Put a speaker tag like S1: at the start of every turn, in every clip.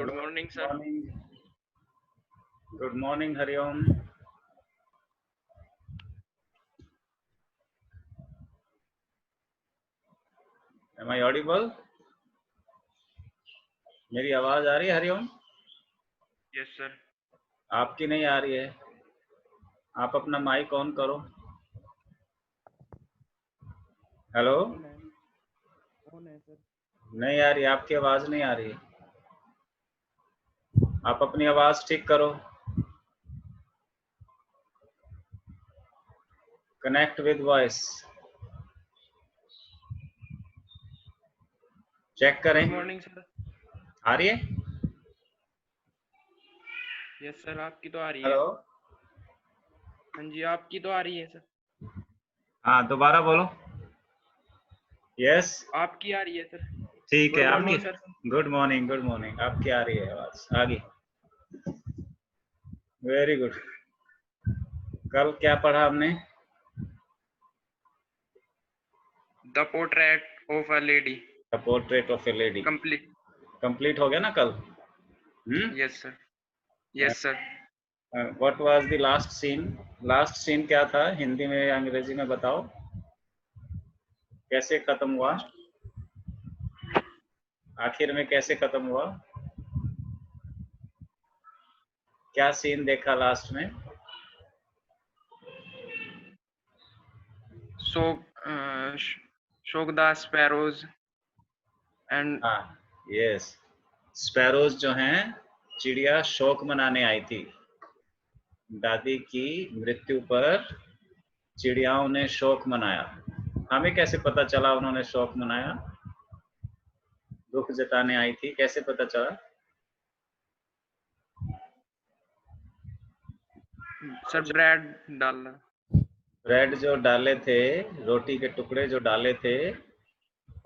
S1: Good morning, sir.
S2: Good morning, Hariom. Am I audible? मेरी आवाज आ रही है हरिओम?
S1: Yes, sir.
S2: आपकी नहीं आ रही है। आप अपना माइक ऑन करो। हेलो? नहीं आ रही, आपकी आवाज नहीं आ रही। आप अपनी आवाज ठीक करो। Connect with voice. चेक करें।
S1: Good morning, sir.
S2: आ रही है?
S1: Yes, sir. आपकी तो आ रही है।
S2: हेलो?
S1: हाँ जी, आपकी तो आ रही है, सर।
S2: हाँ, दोबारा बोलो। यस।
S1: आपकी आ रही है, सर।
S2: ठीक है,
S1: Good
S2: आपकी।
S1: morning, sir.
S2: Good morning, good morning. आपकी आ रही है आवाज। आगे। Very good. कल क्या पढ़ा हमने?
S1: The portrait of a lady.
S2: The portrait of a lady.
S1: Complete.
S2: Complete हो गया ना कल?
S1: Yes, sir. Yes, sir.
S2: What was the last scene? Last scene क्या था हिंदी में या अंग्रेजी में बताओ? कैसे खत्म हुआ? आखिर में कैसे खत्म हुआ? क्या सीन देखा लास्ट में?
S1: Shock the sparrows and
S2: हाँ, यस। स्पैरोज जो हैं, चिड़िया शोक मनाने आई थी। दादी की मृत्यु पर चिड़ियाओं ने शोक मनाया। हमें कैसे पता चला उन्होंने शोक मनाया? दुख जताने आई थी, कैसे पता चला?
S1: sir bread डालना।
S2: ब्रेड जो डाले थे, रोटी के टुकड़े जो डाले थे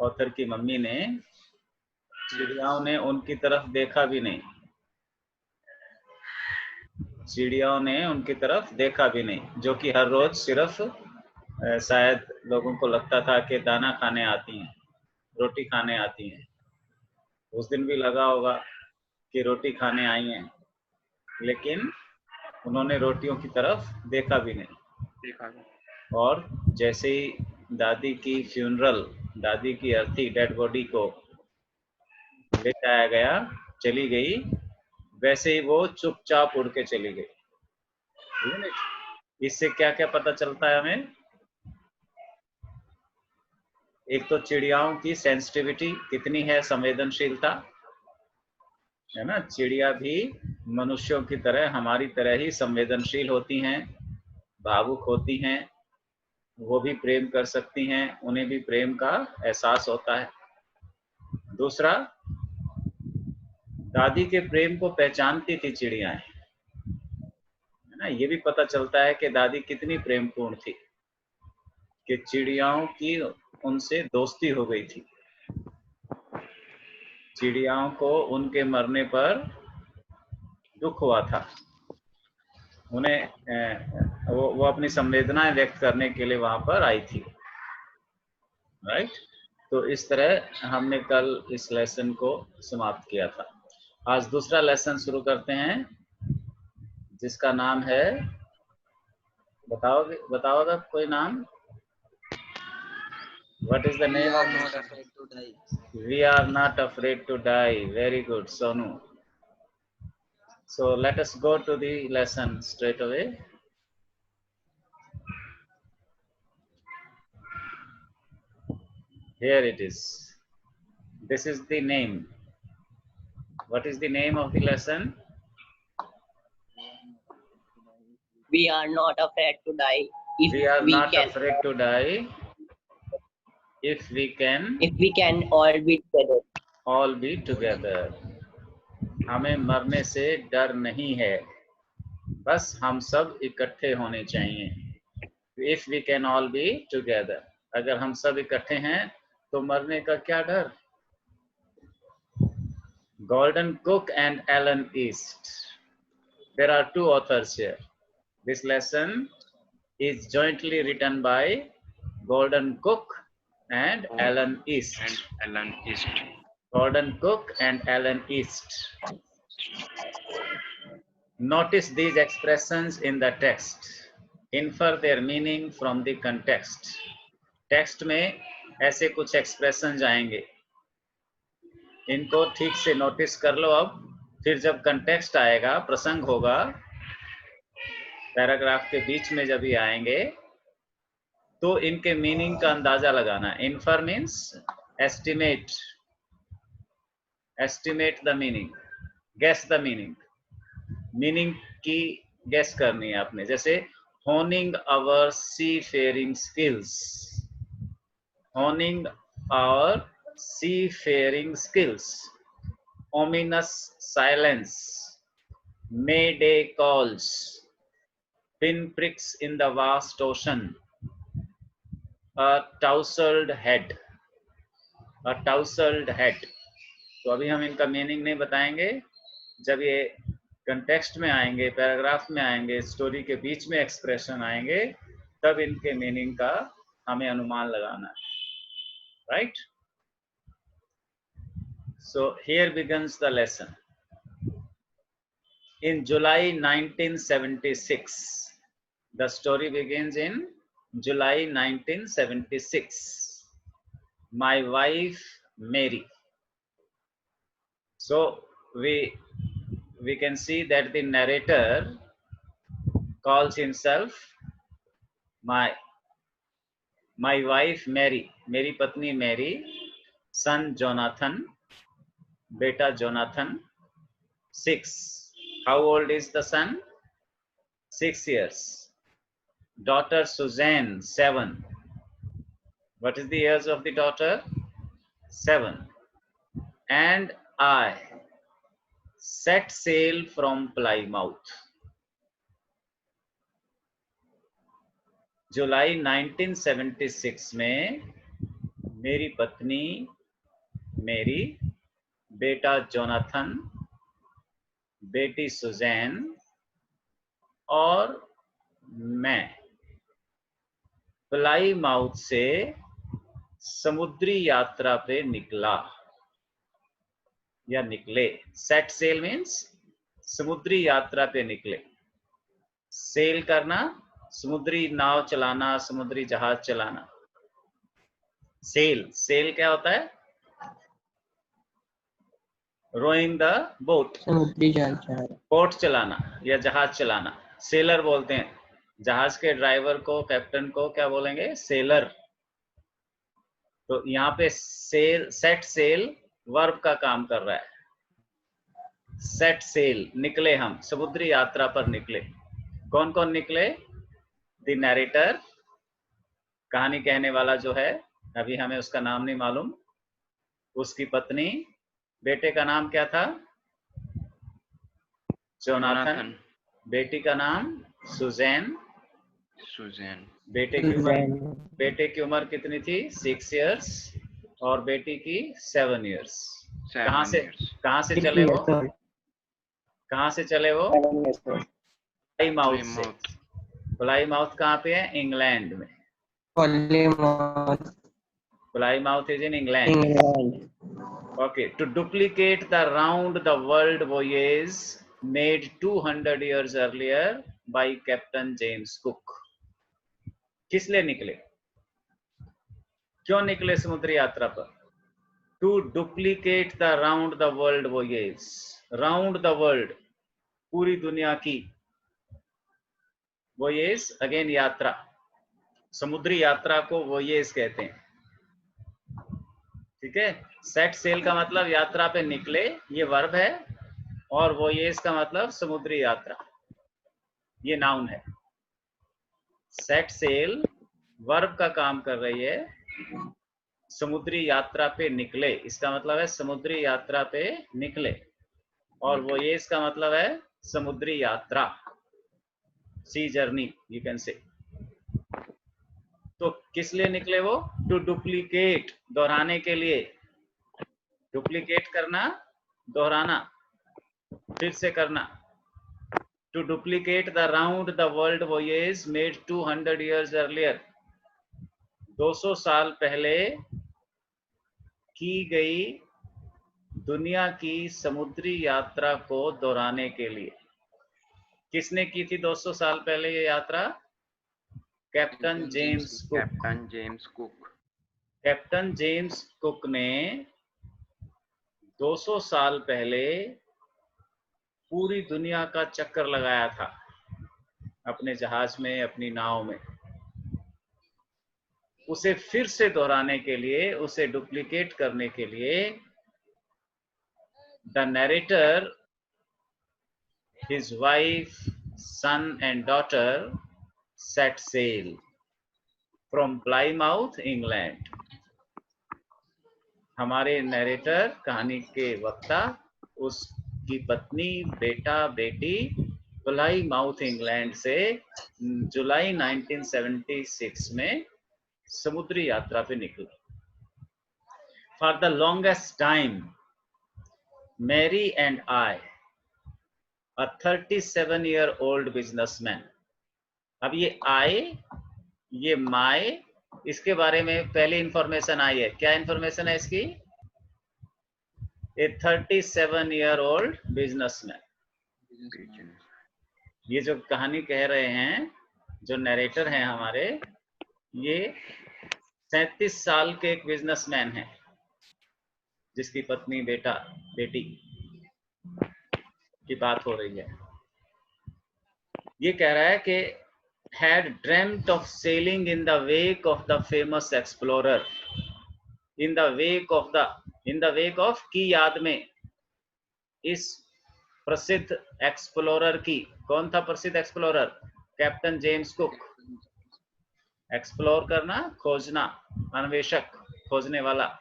S2: ऑथर की मम्मी ने, चिड़ियाओं ने उनकी तरफ देखा भी नहीं। चिड़ियाओं ने उनकी तरफ देखा भी नहीं, जो कि हर रोज सिर्फ शायद लोगों को लगता था कि दाना खाने आती हैं, रोटी खाने आती हैं। उस दिन भी लगा होगा कि रोटी खाने आई हैं, लेकिन उन्होंने रोटियों की तरफ देखा भी नहीं।
S1: देखा।
S2: और जैसे ही दादी की फ्यूनरल, दादी की अर्थी डेड बॉडी को ले जाया गया, चली गई, वैसे ही वो चुपचाप उड़ के चली गई। इससे क्या क्या पता चलता है हमें? एक तो चिड़ियाओं की सेंसिटिविटी कितनी है, संवेदनशीलता है ना। चिड़िया भी मनुष्यों की तरह, हमारी तरह ही संवेदनशील होती हैं, भावुक होती हैं। वो भी प्रेम कर सकती हैं, उन्हें भी प्रेम का एहसास होता है। दूसरा, दादी के प्रेम को पहचानती थी चिड़ियाएं, है ना। ये भी पता चलता है कि दादी कितनी प्रेमपूर्ण थी, कि चिड़ियाओं की उनसे दोस्ती हो गई थी। चिड़ियाओं को उनके मरने पर दुख हुआ था। उन्हें वो अपनी संवेदनाएं व्यक्त करने के लिए वहां पर आई थी, राइट। तो इस तरह हमने कल इस लेसन को समाप्त किया था। आज दूसरा लेसन शुरू करते हैं, जिसका नाम है, बताओगे कोई नाम? What is the name of
S3: not afraid to die.
S2: We are not afraid to die. Very good, Sonu. So let us go to the lesson straight away. Here it is. This is the name. What is the name of the lesson?
S3: We are not afraid to die. If
S2: We are not
S3: can.
S2: afraid to die if we can
S3: If we can all be together.
S2: all be together. हमें मरने से डर नहीं है, बस हम सब इकट्ठे होने चाहिए। If we can all be together, अगर हम सब इकट्ठे हैं तो मरने का क्या डर? Gordon Cook and Alan East. There are two authors here. This lesson is jointly written by Gordon Cook and Alan East.
S1: And Alan East.
S2: Gordon Cook and Alan East. Notice these expressions in the text. Infer their meaning from the context. Text में ऐसे कुछ expression आएंगे, इनको ठीक से notice कर लो। अब फिर जब कंटेक्स्ट आएगा, प्रसंग होगा, पैराग्राफ के बीच में जब ये आएंगे तो इनके मीनिंग का अंदाजा लगाना। Infer means estimate, estimate the meaning, guess the meaning, meaning की गेस करनी है आपने। जैसे honing our seafaring skills, honing our seafaring skills, ominous silence, Mayday calls, pinpricks in the vast ocean, a tousled head, a tousled head। तो अभी हम इनका meaning नहीं बताएंगे, जब ये कंटेक्स्ट में आएंगे, पैराग्राफ में आएंगे, स्टोरी के बीच में एक्सप्रेशन आएंगे, तब इनके मीनिंग का हमें अनुमान लगाना है, right? So here begins the lesson. In July 1976, the story begins in July 1976. My wife Mary. So we can see that the narrator calls himself my wife Mary, मेरी पत्नी Mary, son Jonathan, बेटा Jonathan, 6. How old is the son? 6 years. Daughter Suzanne, 7. What is the years of the daughter? 7. And I set sail from Plymouth. जुलाई 1976 में मेरी पत्नी मेरी, बेटा Jonathan, बेटी Suzanne और मैं प्लाईमाउथ से समुद्री यात्रा पे निकला या निकले। सेट सेल मीन्स समुद्री यात्रा पे निकले। सेल करना, समुद्री नाव चलाना, समुद्री जहाज चलाना। सेल, सेल क्या होता है? रोइंग द बोट,
S3: समुद्री जहाज,
S2: बोट चलाना या जहाज चलाना। सेलर बोलते हैं जहाज के ड्राइवर को, कैप्टन को क्या बोलेंगे? सेलर। तो यहाँ पे सेल, सेट सेल वर्ब का काम कर रहा है। सेट सेल, निकले हम, समुद्री यात्रा पर निकले। कौन कौन निकले? द नैरेटर, कहानी कहने वाला जो है, अभी हमें उसका नाम नहीं मालूम, उसकी पत्नी, बेटे का नाम क्या था? जोनाथन, बेटी का नाम सुजैन, बेटे की उम्र कितनी थी? 6 इयर्स और बेटी की 7 इयर्स। कहाँ से चले वो? कहाँ से चले वो? प्लाईमाउथ से। प्लाईमाउथ कहाँ पे है? इंग्लैंड में। Plymouth is in England. Okay, to duplicate the round the world voyage made 200 years earlier by Captain James Cook. किस लिए निकले? क्यों निकले समुद्री यात्रा पर? To duplicate the round the world voyage. Round the world, पूरी दुनिया की। voyage again यात्रा, समुद्री यात्रा को voyage कहते हैं। ठीक है। सेट सेल का मतलब यात्रा पे निकले, ये वर्ब है, और वोयेज का मतलब समुद्री यात्रा, ये नाउन है। सेट सेल वर्ब का काम कर रही है, समुद्री यात्रा पे निकले, इसका मतलब है समुद्री यात्रा पे निकले, और वोयेज का मतलब है समुद्री यात्रा, सी जर्नी यू कैन से। तो किस लिए निकले वो? टू डुप्लीकेट, दोहराने के लिए। डुप्लीकेट करना, दोहराना, फिर से करना। To duplicate the round the world voyage made 200 years earlier, 200 साल पहले की गई दुनिया की समुद्री यात्रा को दोहराने के लिए। किसने की थी 200 साल पहले ये यात्रा? Captain James cook.
S1: Captain James cook.
S2: Captain James cook ने 200 साल पहले पूरी दुनिया का चक्कर लगाया था अपने जहाज में, अपनी नाव में। उसे फिर से दोहराने के लिए, उसे डुप्लीकेट करने के लिए the narrator, his wife, son and daughter set sail from Plymouth, England. हमारे नरेटर, कहानी के वक्ता, उसकी पत्नी, बेटा, बेटी प्लाईमाउथ इंग्लैंड से जुलाई 1976 में समुद्री यात्रा पे निकले। For the longest time, Mary and I, a 37-year-old businessman. अब ये आए, ये माए, इसके बारे में पहले इंफॉर्मेशन आई है। क्या इंफॉर्मेशन है इसकी? ए 37-year-old businessman। ये जो कहानी कह रहे हैं, जो नरेटर हैं हमारे, ये 37 साल के एक बिजनेसमैन हैं जिसकी पत्नी, बेटा, बेटी की बात हो रही है। ये कह रहा है कि had dreamt of sailing in the wake of the famous explorer, in the wake of की याद में, इस प्रसिद्ध एक्सप्लोरर की। कौन था प्रसिद्ध explorer? Captain James cook. Explore करना, खोजना, अन्वेषक, खोजने वाला।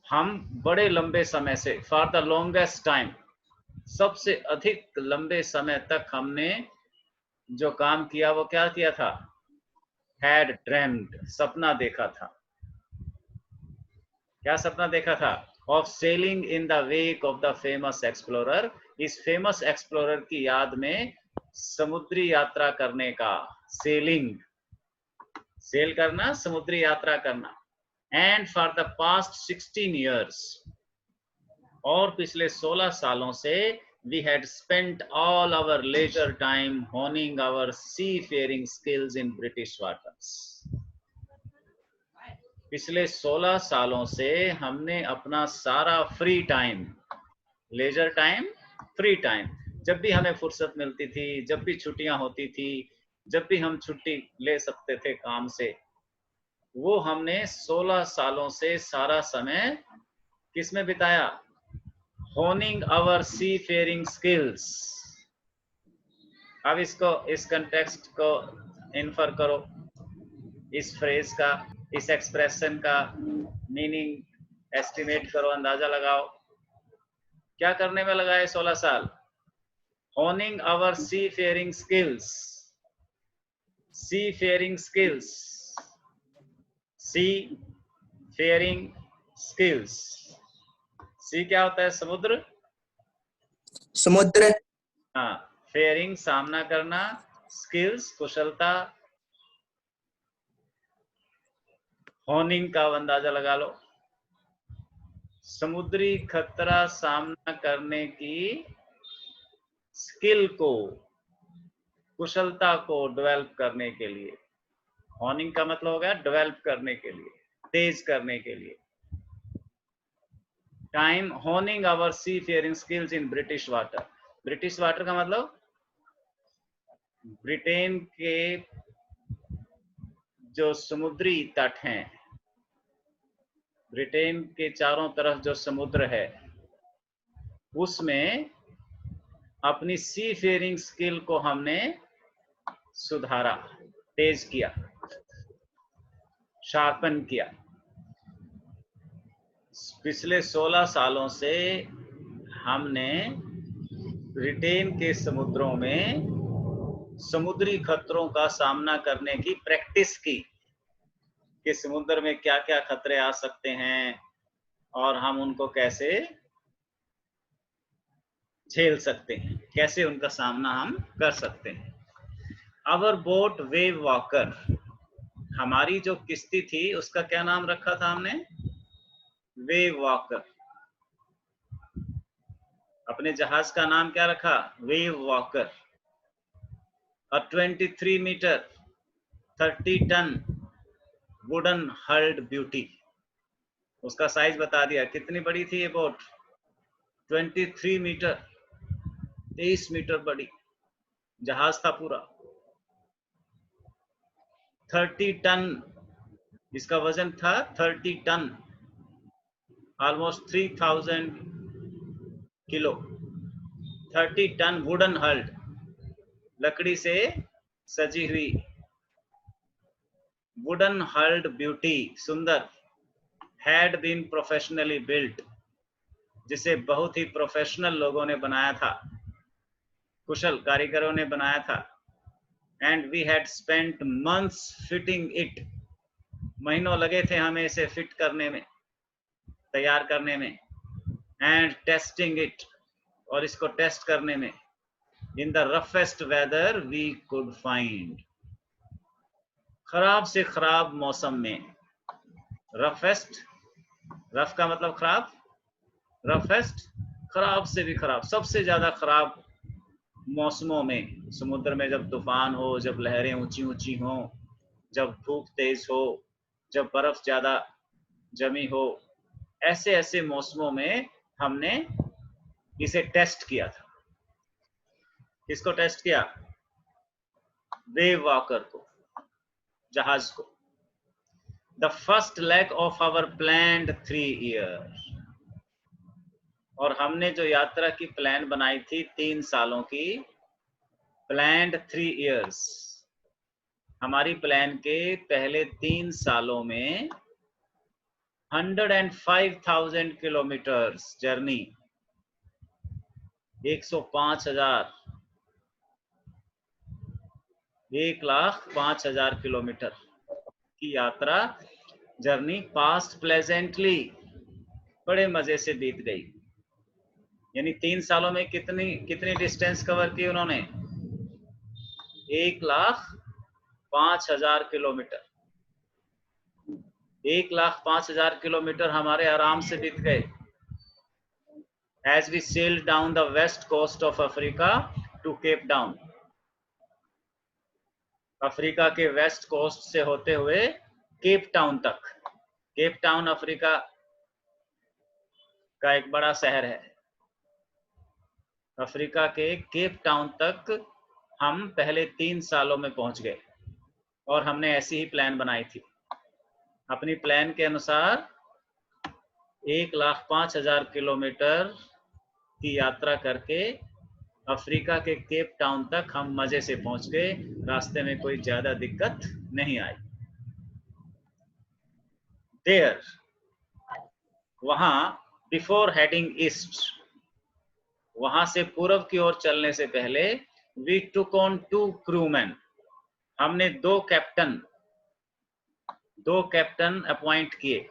S2: हम बड़े लंबे समय से, फॉर द लॉन्गेस्ट टाइम, सबसे अधिक लंबे समय तक हमने जो काम किया वो क्या किया था? had dreamed, सपना देखा था। क्या सपना देखा था? of sailing in the wake of the famous explorer, इस फेमस एक्सप्लोरर की याद में समुद्री यात्रा करने का। सेलिंग, सेल करना, समुद्री यात्रा करना। and for the past 16 years, और पिछले 16 सालों से we had spent all our leisure time honing our seafaring skills in British waters. पिछले 16 सालों से हमने अपना सारा free time, leisure time, free time, जब भी हमें फुर्सत मिलती थी, जब भी छुट्टियां होती थी, जब भी हम छुट्टी ले सकते थे काम से, वो हमने 16 सालों से सारा समय किस में बिताया? Honing our seafaring skills. अब इसको, इस कंटेक्स्ट को इन्फर करो, इस फ्रेज का, इस एक्सप्रेशन का मीनिंग एस्टिमेट करो, अंदाजा लगाओ। क्या करने में लगाए 16 साल? Honing our seafaring skills. Seafaring skills, seafaring skills. Sea क्या होता है? समुद्र,
S4: समुद्र।
S2: हाँ, फेयरिंग सामना करना, स्किल्स कुशलता, होनिंग का अंदाजा लगा लो। समुद्री खतरा सामना करने की स्किल को, कुशलता को डेवलप करने के लिए। होनिंग का मतलब हो गया डेवलप करने के लिए, तेज करने के लिए। Time honing our seafaring skills in British water. British water का मतलब ब्रिटेन के जो समुद्री तट हैं, ब्रिटेन के चारों तरफ जो समुद्र है, उसमें अपनी सी फेयरिंग स्किल को हमने सुधारा, तेज किया, शार्पन किया। पिछले 16 सालों से हमने ब्रिटेन के समुद्रों में समुद्री खतरों का सामना करने की प्रैक्टिस की कि समुद्र में क्या क्या खतरे आ सकते हैं और हम उनको कैसे झेल सकते हैं, कैसे उनका सामना हम कर सकते हैं। आवर बोट वेव वॉकर, हमारी जो किश्ती थी उसका क्या नाम रखा था हमने? Wave Walker. अपने जहाज का नाम क्या रखा? Wave Walker. और 23 metre 30 ton wooden hulled beauty, उसका साइज बता दिया। कितनी बड़ी थी ये बोट? 23 मीटर, 23 मीटर बड़ी जहाज था पूरा। 30 टन इसका वजन था, 30 ton, almost 3000 kilo. 30 ton wooden hulled, लकड़ी से सजी हुई वुडन हल्ड ब्यूटी, सुंदर, हैड बीन प्रोफेशनली बिल्ट, जिसे बहुत ही प्रोफेशनल लोगों ने बनाया था, कुशल कारीगरों ने बनाया था। And we had spent months fitting it, महीनों लगे थे हमें इसे फिट करने में, तैयार करने में। एंड टेस्टिंग इट, और इसको टेस्ट करने में। In the roughest weather we could find, खराब से खराब मौसम में। रफेस्ट, रफ का मतलब खराब, रफेस्ट खराब से भी खराब, सबसे ज्यादा खराब मौसमों में। समुद्र में जब तूफान हो, जब लहरें ऊंची ऊंची हो, जब धूप तेज हो, जब बर्फ ज्यादा जमी हो, ऐसे ऐसे मौसमों में हमने इसे टेस्ट किया था। किसको टेस्ट किया? वेव वॉकर को, जहाज को। The first leg of our planned 3 year, और हमने जो यात्रा की प्लान बनाई थी 3 सालों की, प्लान्ड 3 ईयर्स, हमारी प्लान के पहले 3 सालों में 105,000 किलोमीटर्स जर्नी, 105,000, 1,05,000 किलोमीटर की यात्रा, जर्नी पास्ट प्लेजेंटली, बड़े मजे से बीत गई। यानी 3 सालों में कितनी डिस्टेंस कवर की उन्होंने? 1,05,000 किलोमीटर। 1,05,000 किलोमीटर हमारे आराम से बीत गए। As we sailed down the west coast of Africa to Cape Town, Africa के वेस्ट कोस्ट से होते हुए केप टाउन तक। केप टाउन अफ्रीका का एक बड़ा शहर है। अफ्रीका के केप टाउन तक हम पहले 3 सालों में पहुंच गए, और हमने ऐसी ही प्लान बनाई थी। अपनी प्लान के अनुसार 1,05,000 किलोमीटर की यात्रा करके अफ्रीका के केप टाउन तक हम मजे से पहुंच गए, रास्ते में कोई ज्यादा दिक्कत नहीं आई। देयर, वहां, बिफोर हेडिंग ईस्ट, वहां से पूर्व की ओर चलने से पहले, वी टुक ऑन 2 क्रूमैन, हमने 2 कैप्टन अपॉइंट किए।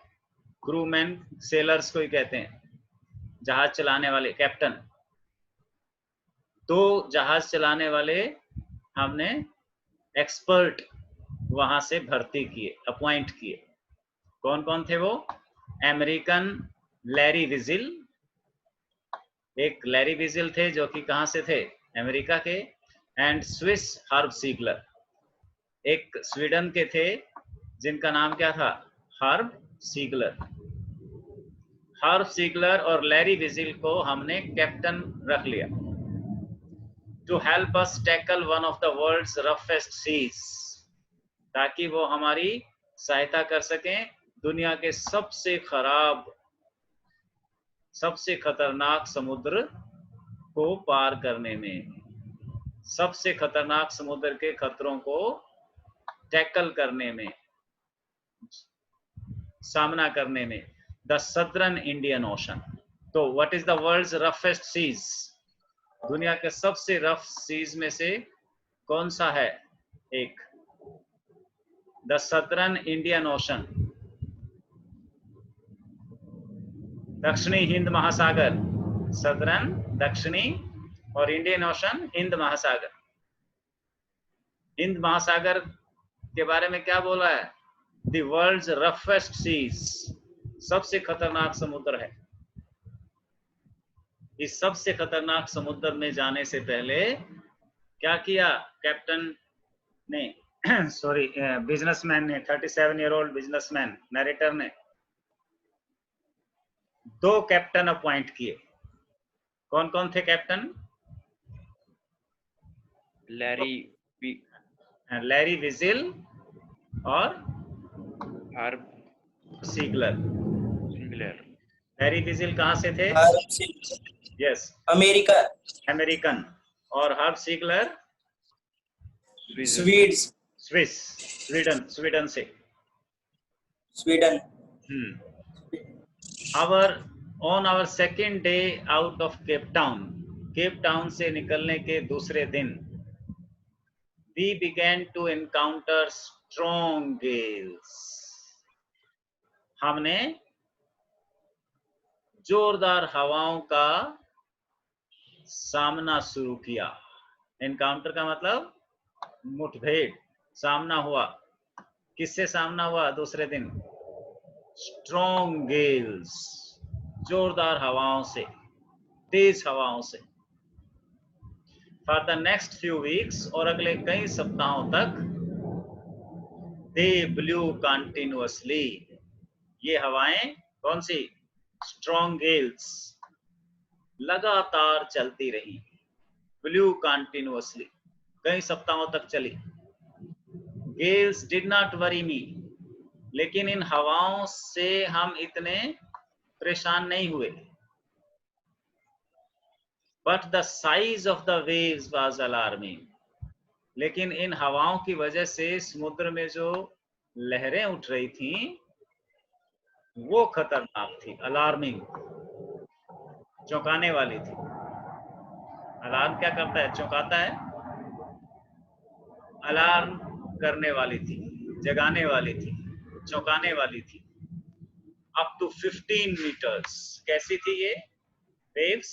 S2: क्रूमैन सेलर्स को ही कहते हैं, जहाज चलाने वाले कैप्टन। 2 जहाज चलाने वाले हमने एक्सपर्ट वहां से भर्ती किए, अपॉइंट किए। कौन कौन थे वो? अमेरिकन लैरी विजिल, एक लैरी विजिल थे जो कि कहां से थे? अमेरिका के। एंड स्विस हर्ब सीगलर, एक स्वीडन के थे जिनका नाम क्या था? हर्ब सीगलर। हर्ब सीगलर और लैरी विजिल को हमने कैप्टन रख लिया। To help us tackle one of the world's roughest seas, ताकि वो हमारी सहायता कर सकें दुनिया के सबसे खराब, सबसे खतरनाक समुद्र को पार करने में, सबसे खतरनाक समुद्र के खतरों को टैकल करने में, सामना करने में। The southern Indian Ocean. तो what is the world's roughest seas? दुनिया के सबसे रफ सीज में से कौन सा है? एक, द सदर्न इंडियन ओशन, दक्षिणी हिंद महासागर। सदर्न दक्षिणी, और इंडियन ओशन हिंद महासागर। हिंद महासागर के बारे में क्या बोला है? द वर्ल्ड्स रफेस्ट सीज, सबसे खतरनाक समुद्र है। इस सबसे खतरनाक समुद्र में जाने से पहले क्या किया कैप्टन ने, सॉरी बिजनेसमैन ने, 37-year-old बिजनेसमैन नरेटर ने 2 कैप्टन अपॉइंट किए। कौन कौन थे कैप्टन? लैरी विजिल और
S1: Herb
S2: Siegler.
S1: Singler.
S2: Larry Vigil कहाँ से थे? Yes,
S3: America,
S2: American. और हर्ब सीगलर स्वीडन से।
S3: Sweden.
S2: On our second day out of Cape Town से निकलने के दूसरे दिन we began to encounter strong gales. हमने जोरदार हवाओं का सामना शुरू किया। एनकाउंटर का मतलब मुठभेड़, सामना हुआ। किससे सामना हुआ दूसरे दिन? स्ट्रॉन्ग गेल्स, जोरदार हवाओं से, तेज हवाओं से। For the next few weeks, और अगले कई सप्ताहों तक दे ब्लू कंटिन्यूअसली, ये हवाएं कौन सी? स्ट्रॉन्ग गेल्स लगातार चलती रही। ब्लू कंटिन्यूअसली, कई सप्ताहों तक चली। गेल्स डिड नॉट वरी मी, लेकिन इन हवाओं से हम इतने परेशान नहीं हुए। But the size of the waves was alarming, लेकिन इन हवाओं की वजह से समुद्र में जो लहरें उठ रही थीं वो खतरनाक थी, अलार्मिंग, चौंकाने वाली थी। अलार्म क्या करता है? चौंकाता है। अलार्म करने वाली थी, जगाने वाली थी, चौंकाने वाली थी। Up to 15 metres. कैसी थी ये वेव्स?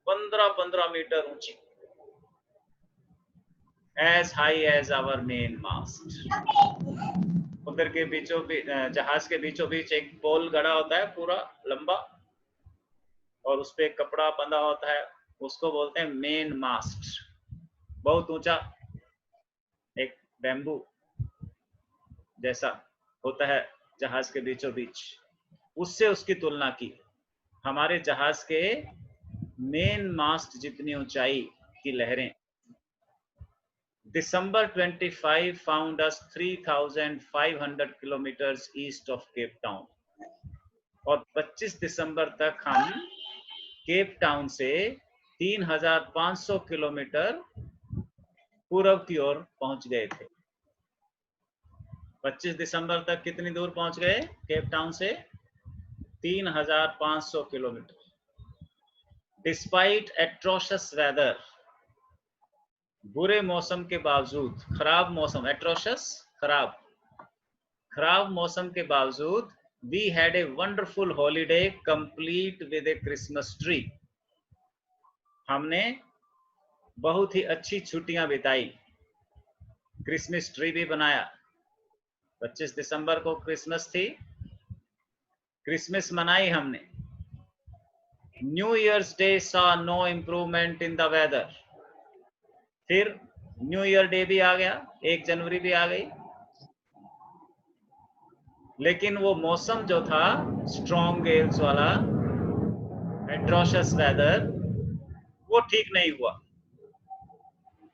S2: 15 मीटर ऊंची। As high as our main mast. उधर के बीचों बीच, जहाज के बीचों बीच एक पोल गड़ा होता है पूरा लंबा, और उस पे कपड़ा बंधा होता है, उसको बोलते हैं मेन मास्ट। बहुत ऊंचा एक बैम्बू जैसा होता है जहाज के बीचों बीच, उससे उसकी तुलना की। हमारे जहाज के मेन मास्ट जितनी ऊंचाई की लहरें। December 25 found us 3,500 kilometers east of Cape Town, और 25 दिसंबर तक हम केप टाउन से 3,500 किलोमीटर पूर्व की ओर पहुंच गए थे। 25 दिसंबर तक कितनी दूर पहुंच गए केप टाउन से? 3,500 किलोमीटर। डिस्पाइट एट्रोशियस वेदर, बुरे मौसम के बावजूद, खराब मौसम, एट्रोशियस खराब मौसम के बावजूद, we had a wonderful holiday complete with a Christmas tree. हमने बहुत ही अच्छी छुट्टियां बिताई, क्रिसमस ट्री भी बनाया। 25 दिसंबर को क्रिसमस थी, क्रिसमस मनाई हमने। New years day saw no improvement in the weather. फिर न्यू ईयर डे भी आ गया, 1 जनवरी भी आ गई, लेकिन वो मौसम जो था स्ट्रॉन्ग गेल्स वाला, एट्रोशियस वेदर, वो ठीक नहीं हुआ,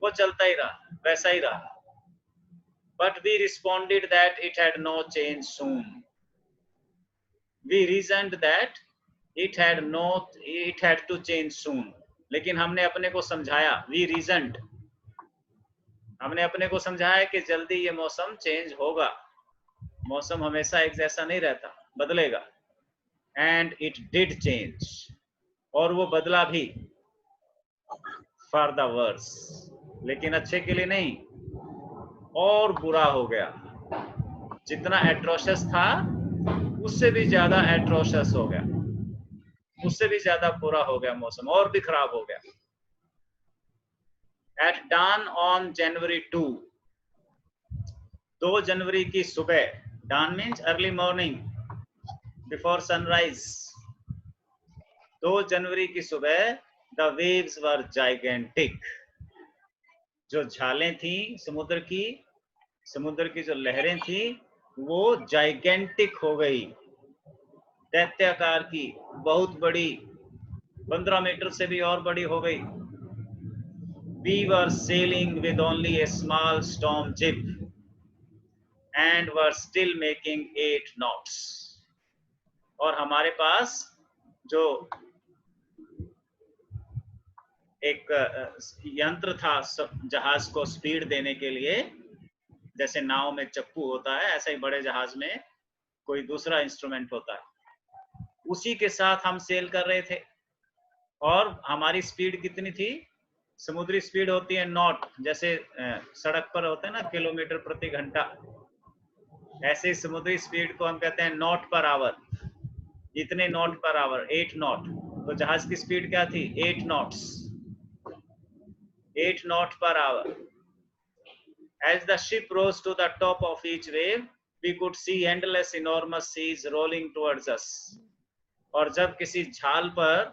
S2: वो चलता ही रहा, वैसा ही रहा। But we responded that it had no change soon. We reasoned that it had to change soon. लेकिन हमने अपने को समझाया, we reasoned, हमने अपने को समझाया कि जल्दी ये मौसम चेंज होगा। मौसम हमेशा एक जैसा नहीं रहता, बदलेगा। And it did change, और वो बदला भी, for the worse, लेकिन अच्छे के लिए नहीं, और बुरा हो गया। जितना एट्रोशियस था उससे भी ज्यादा एट्रोशियस हो गया, उससे भी ज्यादा बुरा हो गया मौसम, और भी खराब हो गया। At dawn on January 2, 2 जनवरी की सुबह, dawn means early morning before sunrise, 2 जनवरी की सुबह द वेव्स वर जाइगेंटिक, जो झालें थी समुद्र की जो लहरें थी वो जाइगेंटिक हो गई, दैत्याकार की, बहुत बड़ी, 15 मीटर से भी और बड़ी हो गई। We were sailing with only a small storm jib and were still making 8 knots. और हमारे पास जो एक यंत्र था जहाज को स्पीड देने के लिए, जैसे नाव में चप्पू होता है ऐसा ही बड़े जहाज में कोई दूसरा इंस्ट्रूमेंट होता है, उसी के साथ हम सेल कर रहे थे। और हमारी स्पीड कितनी थी? समुद्री स्पीड होती है नॉट, जैसे सड़क पर होता है ना किलोमीटर प्रति घंटा, ऐसे ही समुद्री स्पीड को हम कहते हैं नॉट पर आवर। इतने नॉट पर आवर, 8 नॉट। तो जहाज की स्पीड क्या थी? 8 knots, 8 knot per hour. As the ship rose to the top of each wave, we could see endless enormous seas rolling towards us. और जब किसी झाल पर,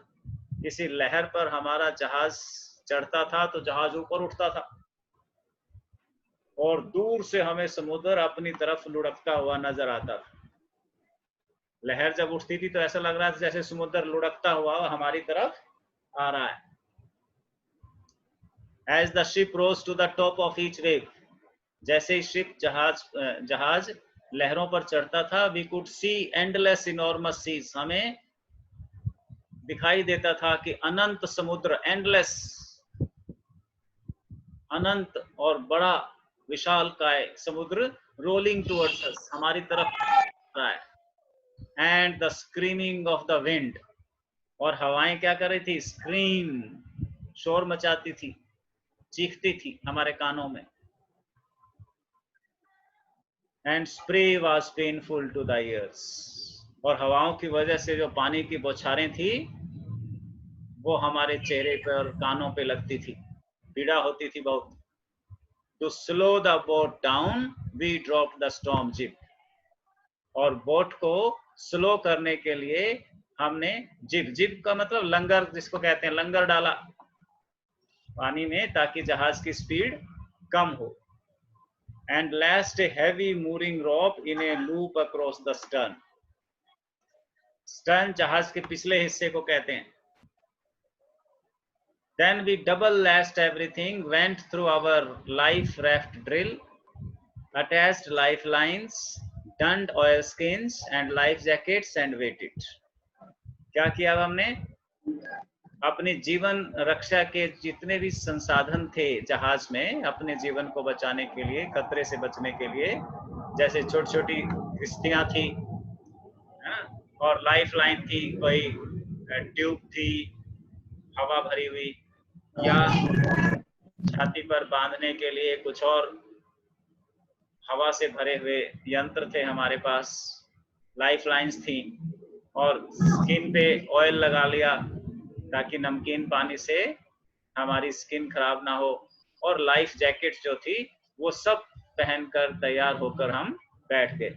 S2: किसी लहर पर हमारा जहाज चढ़ता था तो जहाज ऊपर उठता था और दूर से हमें समुद्र अपनी तरफ लुढ़कता हुआ नजर आता था। लहर जब उठती थी तो ऐसा लग रहा था जैसे समुद्र लुढ़कता हुआ हमारी तरफ आ रहा है। As the ship rose to the top of each wave, जैसे ही शिप जहाज लहरों पर चढ़ता था, we could see endless enormous seas, हमें दिखाई देता था कि अनंत समुद्र, एंडलेस, अनंत और बड़ा विशालकाय समुद्र, रोलिंग टुवर्ड्स अस, हमारी तरफ आ रहा है। And the screaming of the wind, और हवाएं क्या कर रही थी? स्क्रीम, शोर मचाती थी, चीखती थी हमारे कानों में। And spray was painful to the ears, और हवाओं की वजह से जो पानी की बौछारें थी वो हमारे चेहरे पर, कानों पे लगती थी, पीड़ा होती थी बहुत। To slow the boat down we drop the storm jib, और बोट को स्लो करने के लिए हमने जिप का मतलब लंगर, जिसको कहते हैं, लंगर डाला पानी में ताकि जहाज की स्पीड कम हो। And lashed a heavy mooring rope in a loop across the stern. Stern जहाज के पिछले हिस्से को कहते हैं। Then we double lashed everything, went through our life raft drill, attached lifelines, donned oilskins and life jackets and waited. क्या किया हमने? अपने जीवन रक्षा के जितने भी संसाधन थे जहाज में, अपने जीवन को बचाने के लिए, खतरे से बचने के लिए, जैसे छोटी छोटी किश्तियां थी और लाइफ लाइन थी, कोई ट्यूब थी हवा भरी हुई, या छाती पर बांधने के लिए कुछ और हवा से भरे हुए यंत्र थे हमारे पास, लाइफ लाइन्स थी, और स्किन पे ऑयल लगा लिया ताकि नमकीन पानी से हमारी स्किन खराब ना हो, और लाइफ जैकेट जो थी वो सब पहनकर तैयार होकर हम बैठ गए,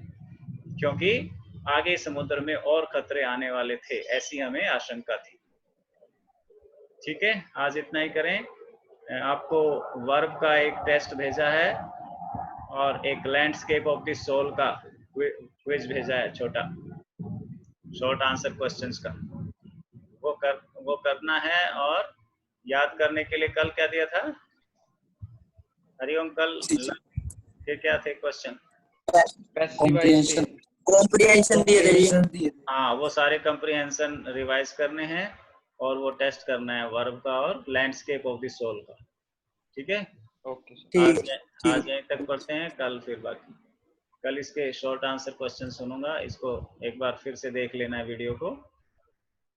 S2: क्योंकि आगे समुद्र में और खतरे आने वाले थे, ऐसी हमें आशंका थी। ठीक है, आज इतना ही करें। आपको वर्ब का एक टेस्ट भेजा है और एक लैंडस्केप ऑफ द सोल का क्विज भेजा है, छोटा शॉर्ट आंसर क्वेश्चंस का, वो करना है। और याद करने के लिए कल क्या दिया था हरिओम? कल के क्या थे क्वेश्चन?
S3: कॉम्प्रिहेंशन दिए।
S2: हाँ, वो सारे कॉम्प्रिहेंशन रिवाइज करने हैं और वो टेस्ट करना है वर्ब का और लैंडस्केप ऑफ द सोल का। ठीक है,
S1: ओके
S2: आज यहीं तक पढ़ते हैं, कल फिर बाकी। कल इसके शॉर्ट आंसर क्वेश्चन सुनूंगा, इसको एक बार फिर से देख लेना है वीडियो को,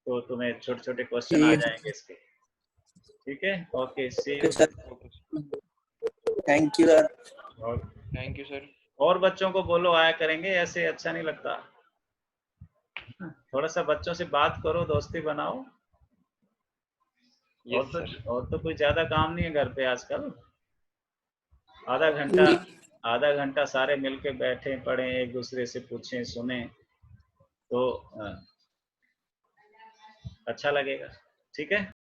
S2: तो तुम्हें छोटे छोटे क्वेश्चन आ जाएंगे इसके। ठीक है, okay, see you.
S3: Thank you sir.
S1: Thank you sir.
S2: और बच्चों को बोलो आया करेंगे, ऐसे अच्छा नहीं लगता। थोड़ा सा बच्चों से बात करो, दोस्ती बनाओ। और तो कोई ज्यादा काम नहीं है घर पे आजकल। आधा घंटा सारे मिलके बैठे पढ़े, एक दूसरे से पूछें, सुने, तो अच्छा लगेगा। ठीक है।